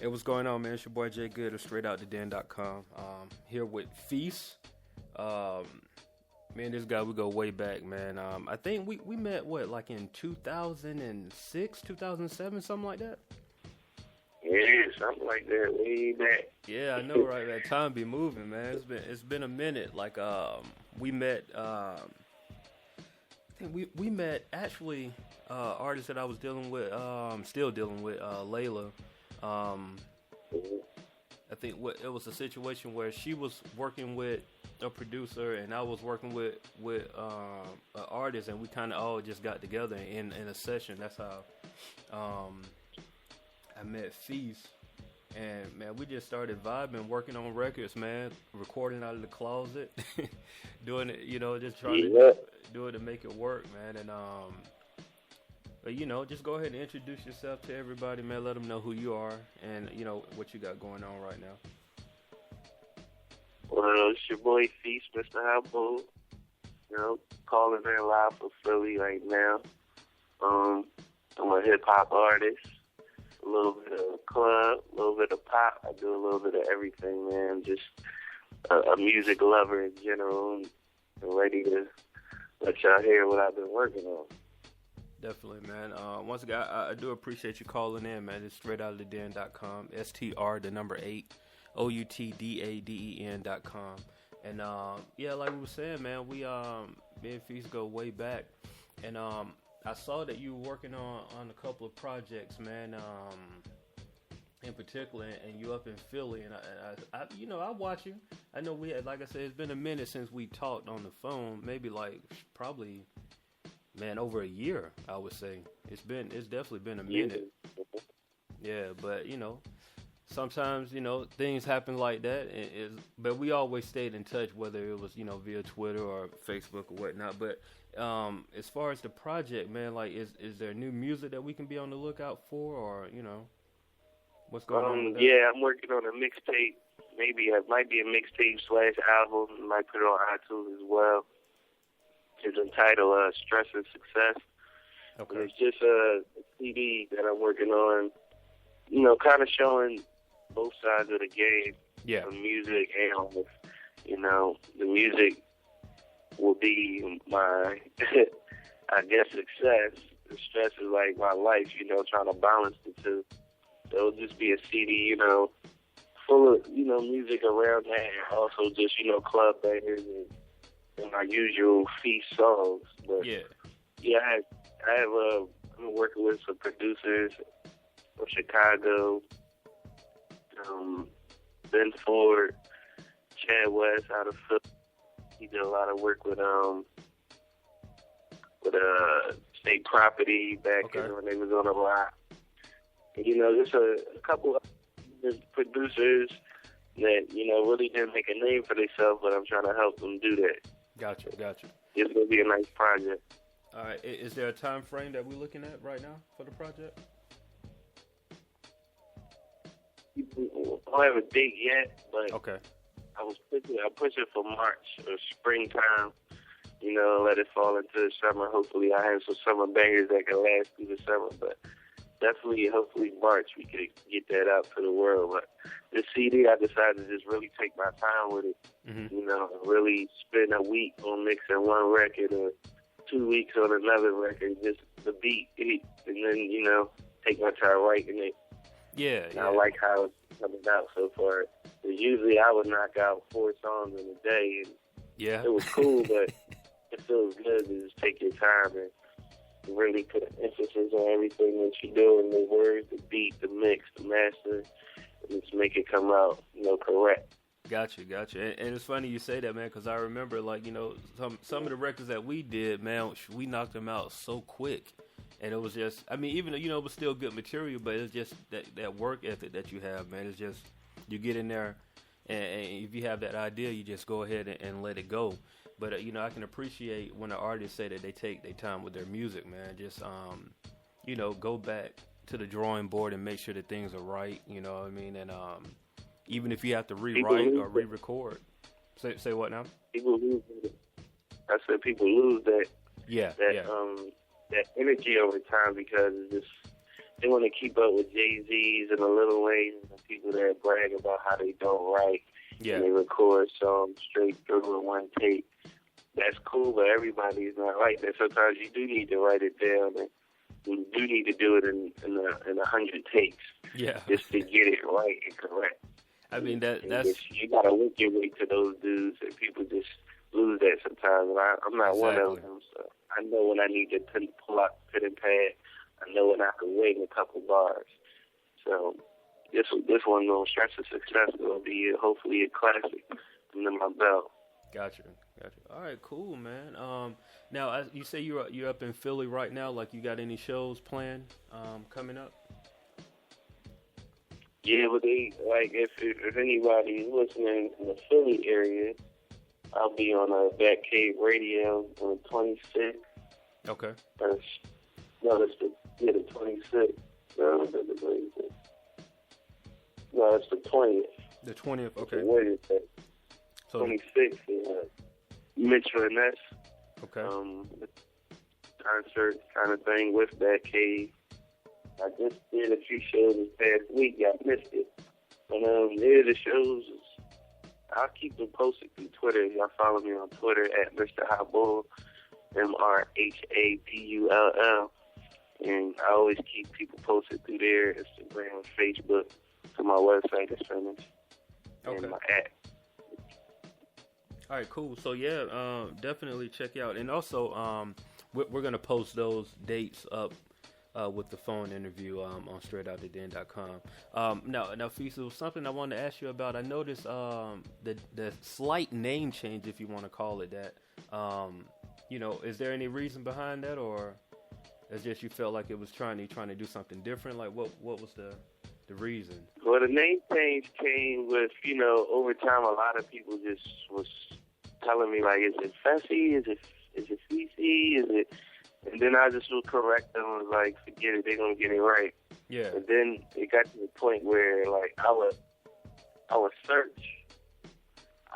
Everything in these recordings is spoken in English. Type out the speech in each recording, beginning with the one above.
Hey, what's going on, man? It's your boy J.Good of Str8OutDaDen.com. Here with Feese. Me and this guy, we go way back, man. I think we met, like in 2006, 2007, something like that? Yeah, something like that, way back. Yeah, I know, right? That time be moving, man. It's been a minute. Like, we met, I think we met, actually, artists that I was dealing with, still dealing with, Layla. I think it was a situation where she was working with a producer and I was working with an artist, and we kind of all just got together in a session. That's how I met Feese, and man, we just started vibing, working on records, man, recording out of the closet, doing it, just trying to do it to make it work, man. And but just go ahead and introduce yourself to everybody, man. Let them know who you are and what you got going on right now. Well, it's your boy Feese, Mr. Habull. Calling in live for Philly right now. I'm a hip hop artist. A little bit of club, a little bit of pop. I do a little bit of everything, man. Just a music lover in general, and ready to let y'all hear what I've been working on. Definitely, man. Once again, I do appreciate you calling in, man. It's Str8OutDaDen.com, STR8, OUTDADEN.com. And like we were saying, man, me and Feese go way back. And I saw that you were working on a couple of projects, man, in particular, and you up in Philly. And I watch you. I know we had, like I said, it's been a minute since we talked on the phone. Maybe probably, man, over a year, I would say. It's definitely been a minute. Yeah, but sometimes things happen like that. But we always stayed in touch, whether it was via Twitter or Facebook or whatnot. But as far as the project, man, like is there new music that we can be on the lookout for, or what's going on with that? Yeah, I'm working on a mixtape. Maybe it might be a mixtape / album. Might put it on iTunes as well. It's entitled Stress and Success. Okay. And it's just a CD that I'm working on, kind of showing both sides of the game. Yeah. The music and the music will be my, I guess, success. The stress is like my life, trying to balance the two. So it'll just be a CD, full of, music around that, and also just, club bangers and my usual Feast songs. But yeah, I'm working with some producers from Chicago, Ben Ford, Chad West out of Philly. He did a lot of work with State Property back when they was on a lot. And, just a couple of producers that, really didn't make a name for themselves, but I'm trying to help them do that. Gotcha. It's going to be a nice project. All right. Is there a time frame that we're looking at right now for the project? I don't have a date yet, but okay. I push it for March or springtime. Let it fall into the summer. Hopefully, I have some summer bangers that can last through the summer. But definitely, hopefully, March we could get that out to the world. But this CD, I decided to just really take my time with it. Mm-hmm. Really spend a week on mixing one record or 2 weeks on another record, just the beat, and then take my time writing it. Yeah. I like how it's coming out so far. Because usually I would knock out 4 songs in a day, and it was cool, but it feels good to just take your time and really put an emphasis on everything that you do, and the words, the beat, the mix, the master, and just make it come out, correct. Gotcha. And it's funny you say that, man, because I remember, some of the records that we did, man, we knocked them out so quick. And it was just, even though, it was still good material, but it's just that work ethic that you have, man. It's just, you get in there, and if you have that idea, you just go ahead and let it go. But, I can appreciate when an artist say that they take their time with their music, man. Just, go back to the drawing board and make sure that things are right, you know what I mean? And even if you have to rewrite or re-record. Say what now? People lose it. I said people lose that. Yeah. That energy over time because it's just they want to keep up with Jay-Z's and the Lil Waynes and the people that brag about how they don't write. Yeah. And they record songs straight through in one take. That's cool, but everybody's not like that. Sometimes you do need to write it down, and you do need to do it in 100 takes. Yeah. Just to get it right and correct. I mean, that's... You got to work your way to those dudes, and people just lose that sometimes. And I'm not one of them, so I know when I need to pull out the pen and pad. I know when I can wing a couple bars. So this one gonna stretch of success. It'll be hopefully a classic under my belt. Gotcha. All right, cool, man. Now you say you're up in Philly right now. Like, you got any shows planned coming up? Yeah, but if anybody's listening in the Philly area, I'll be on a Batcave Radio on the 26th. Okay. That's the 26th. No, it's the 20th. The 20th, okay. Wednesday. So 26th is Mitchell and Ness. Okay. Concert kind of thing with Batcave. I just did a few shows this past week. I missed it. But the shows, I'll keep them posted through Twitter. Y'all follow me on Twitter at Mr. Habull, MrHabull. And I always keep people posted through there, Instagram, Facebook, to my website is finished. Okay. And my app. All right, cool. So, yeah, definitely check out. And also, we're going to post those dates up with the phone interview on Str8OutDaDen.com. Now, Feese, there was something I wanted to ask you about. I noticed the slight name change, if you want to call it that. Is there any reason behind that, or it's just you felt like it was trying to do something different? Like, what was the reason? Well, the name change came with, over time, a lot of people just was telling me, like, is it Feese? Is it Feese? Is it... And then I just would correct them and was like, forget it, they're going to get it right. Yeah. And then it got to the point where, like, I would search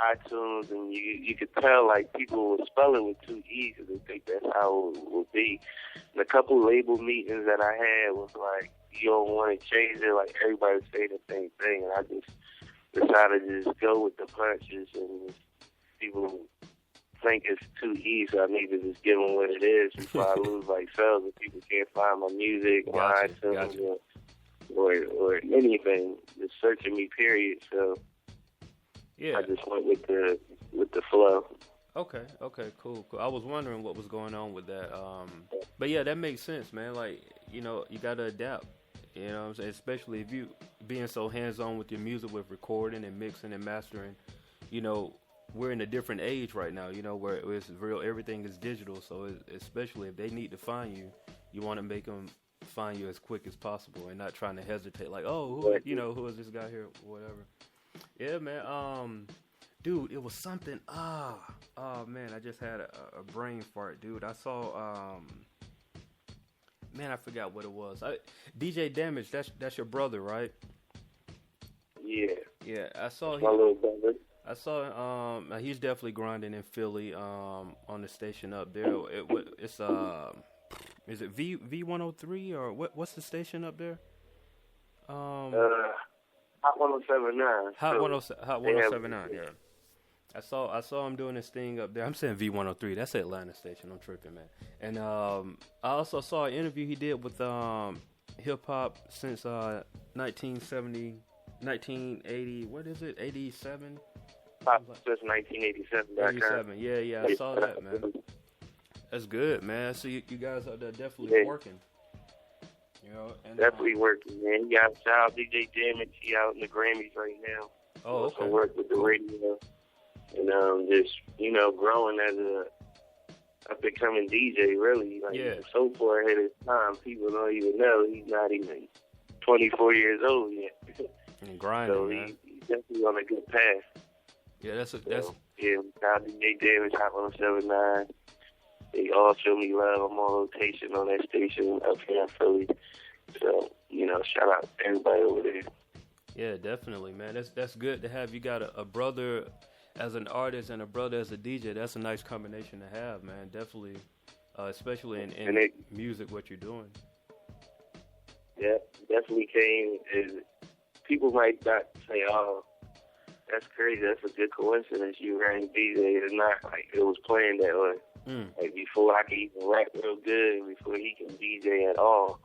iTunes, and you could tell, like, people would spell it with two E's because they think that's how it would be. And a couple label meetings that I had was like, you don't want to change it, like, everybody's saying the same thing. And I just decided to just go with the punches, and people think it's too easy, so I need to just give them what it is before I lose like sales and people can't find my music or iTunes or anything. Just searching me, period. So yeah, I just went with the flow. Okay, cool. I was wondering what was going on with that. But yeah, that makes sense, man. Like, you gotta adapt. You know what I'm saying? Especially if you being so hands-on with your music, with recording and mixing and mastering, we're in a different age right now, where it's real, everything is digital. So especially if they need to find you, you want to make them find you as quick as possible and not trying to hesitate. Like, who is this guy here? Whatever. Yeah, man. Dude, it was something. Man, I just had a brain fart, dude. I saw. Man, I forgot what it was. DJ Damage. That's your brother, right? Yeah. Yeah, I saw. My little brother. I saw he's definitely grinding in Philly on the station up there. It's is it V103 or what's the station up there? Hot 1079. Hot 1079. Yeah. I saw him doing this thing up there. I'm saying V103. That's the Atlanta station. I'm tripping, man. And I also saw an interview he did with hip hop since 1980. What is it? 87. Since 1987. 87. Yeah, I saw that, man. That's good, man. So you guys are definitely working. And, definitely working, man. You got shout out DJ Damage. He out in the Grammys right now. Oh, okay. Also work with the radio, and just growing as a up-and-coming DJ. Really, he's so far ahead of his time. People don't even know he's not even 24 years old yet. And grinding, so man. He's definitely on a good path. Yeah, that's shout out to DJ Damage, Hot 1079. They all show me love. I'm on rotation on that station up here in Philly. So, shout out to everybody over there. Yeah, definitely, man. That's good to have. You got a brother as an artist and a brother as a DJ. That's a nice combination to have, man. Definitely, especially in music, what you're doing. Yeah, definitely came. People might not say, "Oh, that's crazy. That's a good coincidence. You ran DJ." It's not like it was planned that way. Like before I could even rap real good, before he can DJ at all,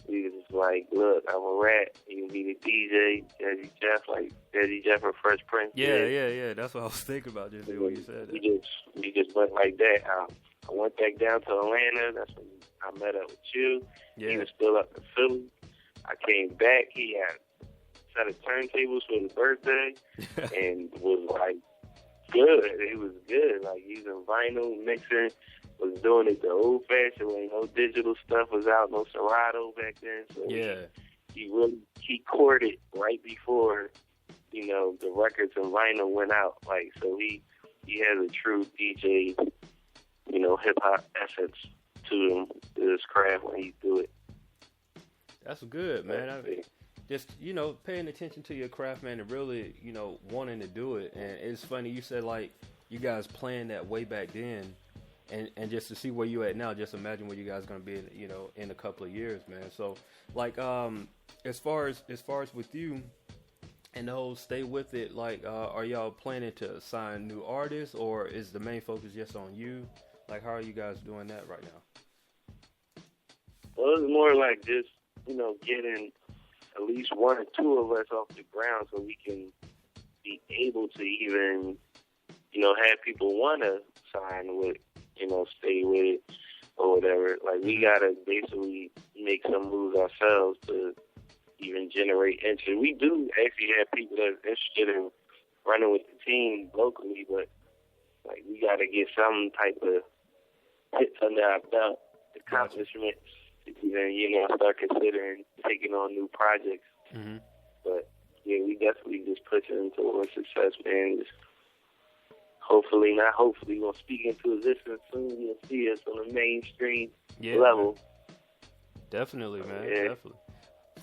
he was just like, "Look, I'm a rap. You can be the DJ, Jazzy Jeff, like Jazzy Jeff or Fresh Prince." Yeah. That's what I was thinking about just when you said that. We just went like that. I went back down to Atlanta. That's when I met up with you. Yeah. He was still up in Philly. I came back. He had set of turntables for his birthday and was like good. It was good. Like using vinyl, mixing, was doing it the old fashioned way. No digital stuff was out, no Serato back then. So he courted right before, the records and vinyl went out. Like so he has a true DJ, hip hop essence to his craft when he do it. That's good, man. Just, paying attention to your craft, man, and really, wanting to do it. And it's funny, you said, like, you guys planned that way back then, and just to see where you at now, just imagine where you guys going to be, in a couple of years, man. So, like, as far as with you and the whole stay with it, like, are y'all planning to sign new artists, or is the main focus just on you? Like, how are you guys doing that right now? Well, it's more like just, getting at least one or two of us off the ground so we can be able to even, have people want to sign with, stay with it or whatever. Like, we got to basically make some moves ourselves to even generate interest. We do actually have people that are interested in running with the team locally, but, like, we got to get some type of hits under our belt, accomplishments. Then, start considering taking on new projects. Mm-hmm. But, yeah, we definitely just pushing towards success, man. Just hopefully, we'll speak into existence soon. You'll see us on a mainstream level. Definitely, man. Definitely.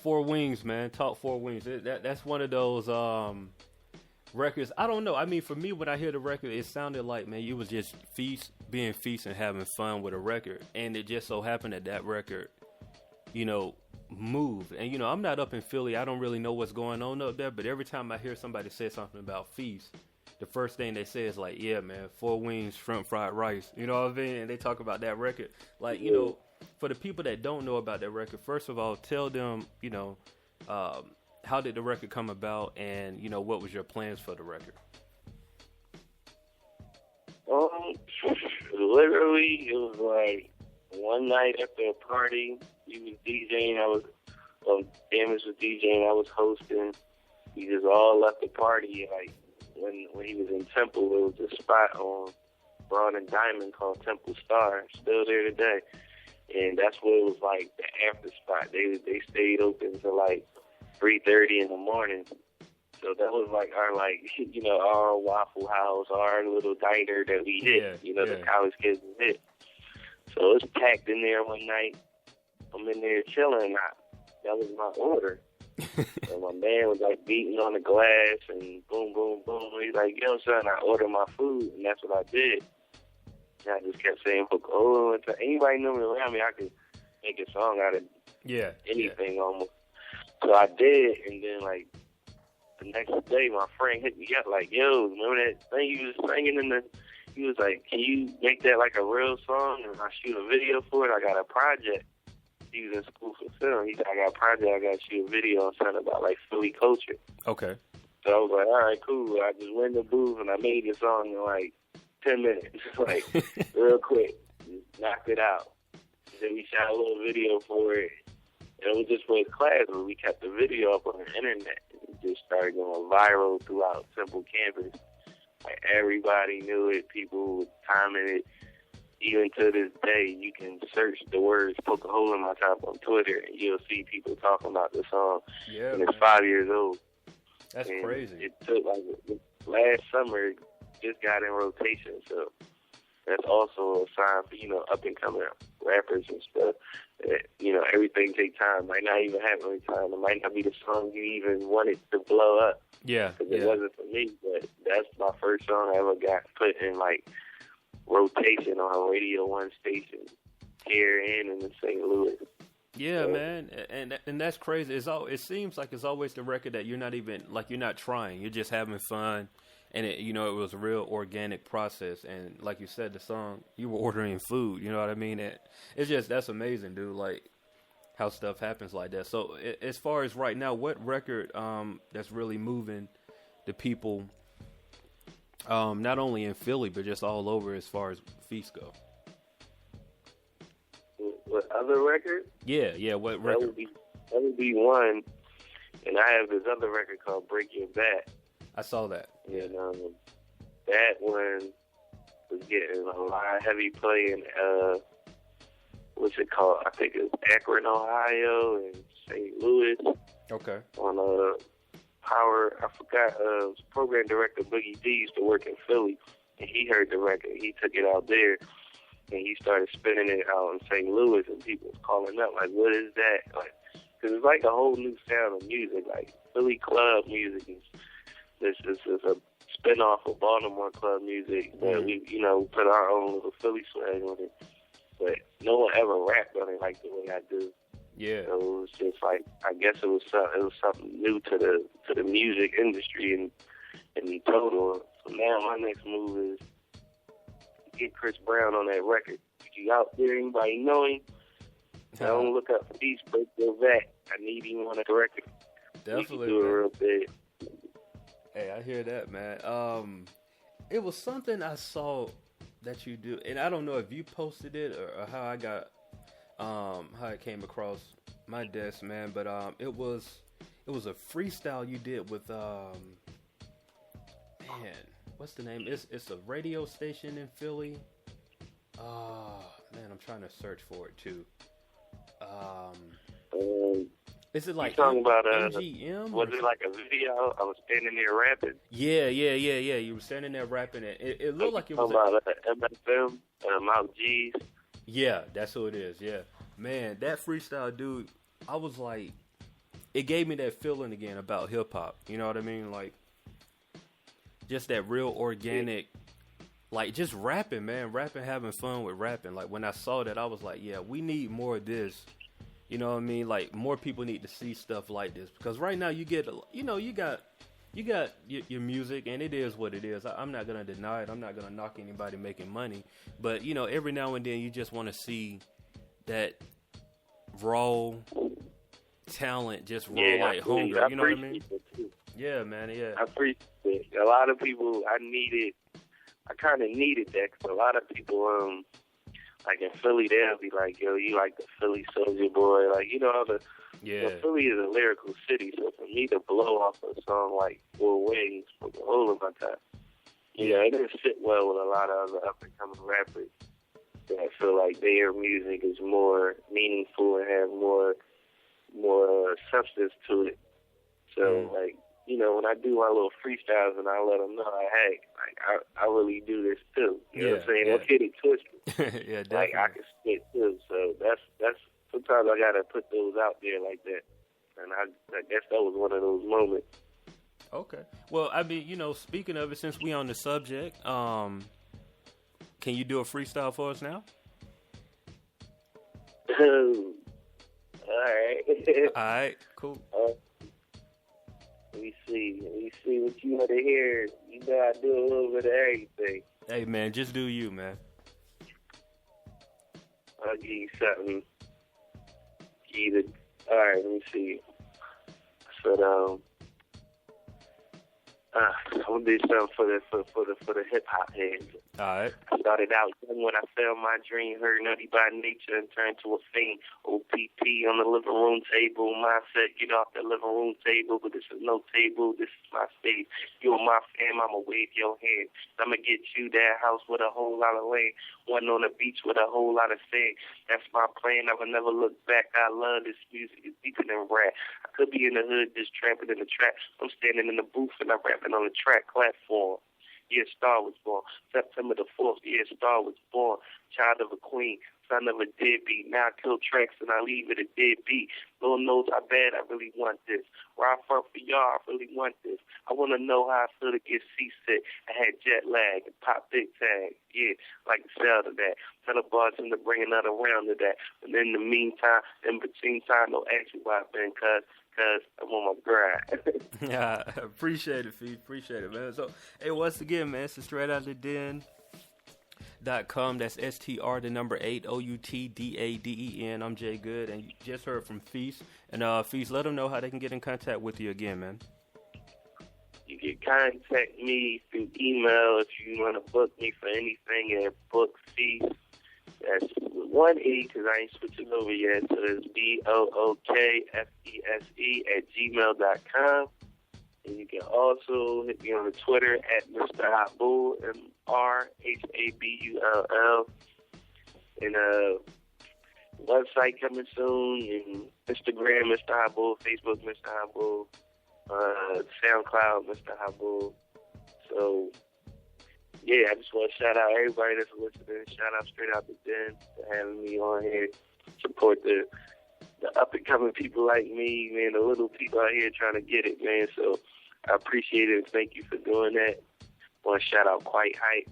Four Wings, man. Talk Four Wings. That's one of those records. I don't know. I mean, for me, when I hear the record, it sounded like, man, you was just being Feese and having fun with a record. And it just so happened that record, moved. And, I'm not up in Philly. I don't really know what's going on up there. But every time I hear somebody say something about Feese, the first thing they say is like, yeah, man, Four Wings, shrimp fried rice. You know what I mean? And they talk about that record. Like, for the people that don't know about that record, first of all, tell them, how did the record come about, and what was your plans for the record? Literally, it was like one night after a party. He was DJing. Damage was DJing. I was hosting. We just all left the party. Like when he was in Temple, there was a spot on Broad and Diamond called Temple Star. Still there today, and that's what it was like. The after spot. They stayed open till like 3:30 in the morning. So that was like our Waffle House, our little diner that we hit, the college kids hit. So it's packed in there one night. I'm in there chilling. That was my order. And my man was like beating on the glass and boom, boom, boom. He's like, yo, son, I ordered my food. And that's what I did. And I just kept saying, oh, if anybody knew me around me, I could make a song out of anything almost. So I did, and then, like, the next day, my friend hit me up, like, yo, remember that thing you was singing he was like, can you make that like a real song, and I shoot a video for it? I got a project. He was in school for film. He said, I got a project, I got to shoot a video on something about, like, Philly culture. Okay. So I was like, all right, cool. I just went in the booth, and I made the song in, like, 10 minutes, like, real quick. Just knocked it out. Then we shot a little video for it. And it was just for his class, but we kept the video up on the internet. It just started going viral throughout Temple campus. Like, everybody knew it. People were timing it. Even to this day, you can search the words "Poke a Hole in My Top" on Twitter, and you'll see people talking about the song. Yeah, and it's 5 years old. That's crazy. It took, last summer, it just got in rotation, so that's also a sign for, up-and-coming rappers and stuff. That, everything takes time. Might not even have any time. It might not be the song you even wanted to blow up. Yeah. Because it wasn't for me, but that's my first song I ever got put in, rotation on a Radio 1 station here and in St. Louis. Yeah, man, and that's crazy. It seems like it's always the record that you're not even like you're not trying. You're just having fun, and it was a real organic process. And like you said, the song you were ordering food. You know what I mean? It's just that's amazing, dude. Like how stuff happens like that. So as far as right now, what record that's really moving the people, not only in Philly but just all over as far as Feese go? What other record? Yeah. What record? That would be one. And I have this other record called Break Your Back. I saw that. And that one was getting a lot of heavy play in what's it called? I think it's Akron, Ohio, and St. Louis. Okay. On Power, I forgot. Program director Boogie D used to work in Philly, and he heard the record. He took it out there. And he started spinning it out in St. Louis, and people was calling up like, "What is that?" Like, because it's like a whole new sound of music. Like Philly club music is a spinoff of Baltimore club music, but we put our own little Philly swag on it. But no one ever rapped on it like the way I do. Yeah. So it was just like, I guess it was something new to the music industry in total. So now my next move is get Chris Brown on that record. You out there, anybody know him? Don't look up Feese, Break Your Back. I need him on that record. Definitely. Do it real big. Hey, I hear that, man. It was something I saw that you do, and I don't know if you posted it or how I got, how it came across my desk, man. But it was a freestyle you did with man. What's the name? It's a radio station in Philly. Man, I'm trying to search for it too. Is it like talking about MGM? Was it like a video? I was standing there rapping. Yeah. You were standing there rapping it. It looked like it was about MFM, Mount G's. Yeah, that's who it is. Yeah, man, that freestyle, dude. I was like, it gave me that feeling again about hip hop. You know what I mean? Like, just that real organic, like just rapping, man. Rapping, having fun with rapping. Like when I saw that, I was like, yeah, we need more of this. You know what I mean? Like more people need to see stuff like this because right now you get, you got your music and it is what it is. I'm not gonna deny it. I'm not gonna knock anybody making money, but every now and then you just want to see that raw talent, just raw like hunger. You know what I mean? Yeah, man. Yeah. I appreciate it. A lot of people, I kind of needed that because a lot of people, like in Philly, they'll be like, "Yo, you like the Philly Soldier Boy?" Like, Philly is a lyrical city, so for me to blow off a song like Four Wings for the whole of my time, it didn't fit well with a lot of other up and coming rappers. And I feel like their music is more meaningful and have more substance to it. So, when I do my little freestyles and I let them know, like, hey, like I really do this too. You know what I'm saying? Don't get it twisted. Yeah, definitely. Like I can spit too. So that's sometimes I gotta put those out there like that. And I guess that was one of those moments. Okay. Well, I mean, speaking of it, since we on the subject, can you do a freestyle for us now? All right. All right. Cool. Let me see what you want to hear. You know I do a little bit of everything. Hey, man, just do you, man. I'll give you something. All right, let me see. So, I'm gonna do something for the hip hop heads. All right. I started out young when I felt my dream, heard nutty by nature and turned to a fiend. OPP on the living room table. Mindset, get off the living room table, but this is no table. This is my stage. You and my fam, I'ma wave your hand. I'ma get you that house with a whole lot of land. One on the beach with a whole lot of sand. That's my plan. I will never look back. I love this music. It's deeper than rap. I could be in the hood just tramping in the trap. I'm standing in the booth and I'm rapping on the track platform. Yeah, Star was born. September the 4th, yeah, Star was born. Child of a queen. son of a deadbeat. Now I kill tracks and I leave it a deadbeat. Lord knows how bad I really want this. Where I from for y'all, I really want this. I want to know how I feel to get seasick. I had jet lag and pop big tag. Yeah, like the sound of that. Tell the bartender to bring another round of that. But in the meantime, in between time, don't ask me where I've been, cuz I'm on my grind. Yeah, appreciate it, Feese. Appreciate it, man. So, hey, once again, man, it's Str8OutDaDen.com. That's STR8 OUTDADEN. I'm J.Good, and you just heard from Feese. And Feese, let them know how they can get in contact with you again, man. You can contact me through email if you want to book me for anything at Book Feese. That's 1 E because I ain't switching over yet. So it's BOOKFESE@gmail.com. And you can also hit me on the Twitter at Mr. Habull, MRHABULL. And website coming soon. And Instagram, Mr. Habull. Facebook, Mr. Habull. SoundCloud, Mr. Habull. So, yeah, I just want to shout out everybody that's listening. Shout out Str8OutDaDen for having me on here. Support the up-and-coming people like me, man, the little people out here trying to get it, man. So I appreciate it, and thank you for doing that. I want to shout out Quite Hype.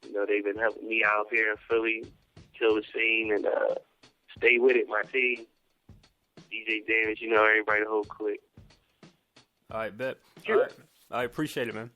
You know, they've been helping me out here in Philly, kill the scene, and stay with it, my team. DJ Damage, you know, everybody, the whole clique. All right, bet. All right, I appreciate it, man.